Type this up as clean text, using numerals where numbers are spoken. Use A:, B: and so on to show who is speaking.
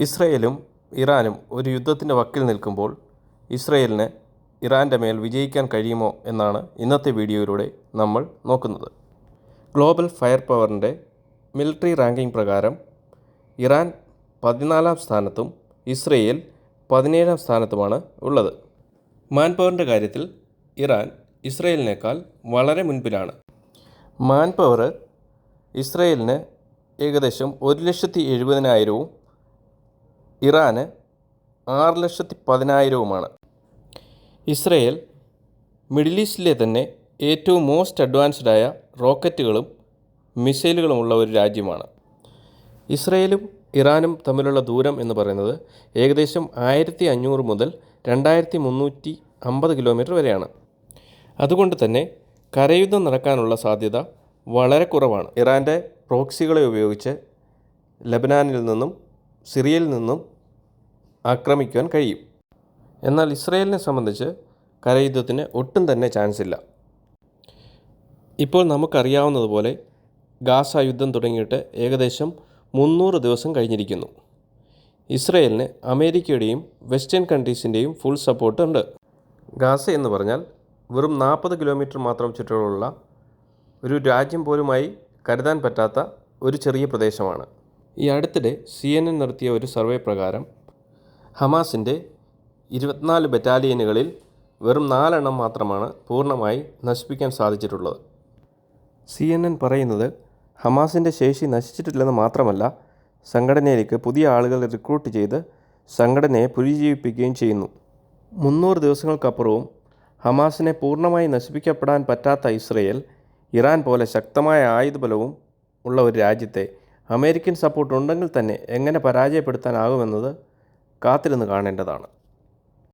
A: ഇസ്രയേലും ഇറാനും ഒരു യുദ്ധത്തിൻ്റെ വക്കിൽ നിൽക്കുമ്പോൾ ഇസ്രയേലിന് ഇറാൻ്റെ മേൽ വിജയിക്കാൻ കഴിയുമോ എന്നാണ് ഇന്നത്തെ വീഡിയോയിലൂടെ നമ്മൾ നോക്കുന്നത്. ഗ്ലോബൽ ഫയർ പവറിൻ്റെ മിലിറ്ററി റാങ്കിംഗ് പ്രകാരം ഇറാൻ 14-ാം സ്ഥാനത്തും ഇസ്രയേൽ 17-ാം സ്ഥാനത്തുമാണ് ഉള്ളത്. മാൻ പവറിൻ്റെ കാര്യത്തിൽ ഇറാൻ ഇസ്രയേലിനേക്കാൾ വളരെ മുൻപിലാണ്. മാൻ പവർ ഇസ്രയേലിന് ഏകദേശം 1,70,000-വും ഇറാന് 6,10,000-വുമാണ്. ഇസ്രയേൽ മിഡിൽ ഈസ്റ്റിലെ തന്നെ ഏറ്റവും മോസ്റ്റ് അഡ്വാൻസ്ഡായ റോക്കറ്റുകളും മിസൈലുകളുമുള്ള ഒരു രാജ്യമാണ്. ഇസ്രയേലും ഇറാനും തമ്മിലുള്ള ദൂരം എന്ന് പറയുന്നത് ഏകദേശം 1,500 മുതൽ 2,350 കിലോമീറ്റർ വരെയാണ്. അതുകൊണ്ട് തന്നെ കരയുദ്ധം നടക്കാനുള്ള സാധ്യത വളരെ കുറവാണ്. ഇറാൻ്റെ പ്രോക്സികളെ ഉപയോഗിച്ച് ലെബനാനിൽ നിന്നും സിറിയയിൽ നിന്നും ആക്രമിക്കുവാൻ കഴിയും. എന്നാൽ ഇസ്രയേലിനെ സംബന്ധിച്ച് കരയുദ്ധത്തിന് ഒട്ടും തന്നെ ചാൻസ് ഇല്ല. ഇപ്പോൾ നമുക്കറിയാവുന്നതുപോലെ ഗാസ യുദ്ധം തുടങ്ങിയിട്ട് ഏകദേശം 300 ദിവസം കഴിഞ്ഞിരിക്കുന്നു. ഇസ്രയേലിന് അമേരിക്കയുടെയും വെസ്റ്റേൺ കൺട്രീസിൻ്റെയും ഫുൾ സപ്പോർട്ട് ഉണ്ട്. ഗാസ എന്ന് പറഞ്ഞാൽ വെറും 40 കിലോമീറ്റർ മാത്രം ചുറ്റളവുള്ള ഒരു രാജ്യം പോലുമായി കരുതാൻ പറ്റാത്ത ഒരു ചെറിയ പ്രദേശമാണ്. ഈ അടുത്തിടെ CNN നടത്തിയ ഒരു സർവേ പ്രകാരം ഹമാസിൻ്റെ 24 ബറ്റാലിയനുകളിൽ വെറും 4 എണ്ണം മാത്രമാണ് പൂർണ്ണമായി നശിപ്പിക്കാൻ സാധിച്ചിട്ടുള്ളത്. CNN പറയുന്നത് ഹമാസിൻ്റെ ശേഷി നശിച്ചിട്ടില്ലെന്ന് മാത്രമല്ല, സംഘടനയിലേക്ക് പുതിയ ആളുകളെ റിക്രൂട്ട് ചെയ്ത് സംഘടനയെ പുനരുജ്ജീവിപ്പിക്കുകയും ചെയ്യുന്നു. 300 ദിവസങ്ങൾക്കപ്പുറവും ഹമാസിനെ പൂർണ്ണമായി നശിപ്പിക്കപ്പെടാൻ പറ്റാത്ത ഇസ്രയേൽ ഇറാൻ പോലെ ശക്തമായ ആയുധബലവും ഉള്ള ഒരു രാജ്യത്തെ അമേരിക്കൻ സപ്പോർട്ട് ഉണ്ടെങ്കിൽ തന്നെ എങ്ങനെ പരാജയപ്പെടുത്താനാകുമെന്നത് കാത്തിരുന്ന് കാണേണ്ടതാണ്.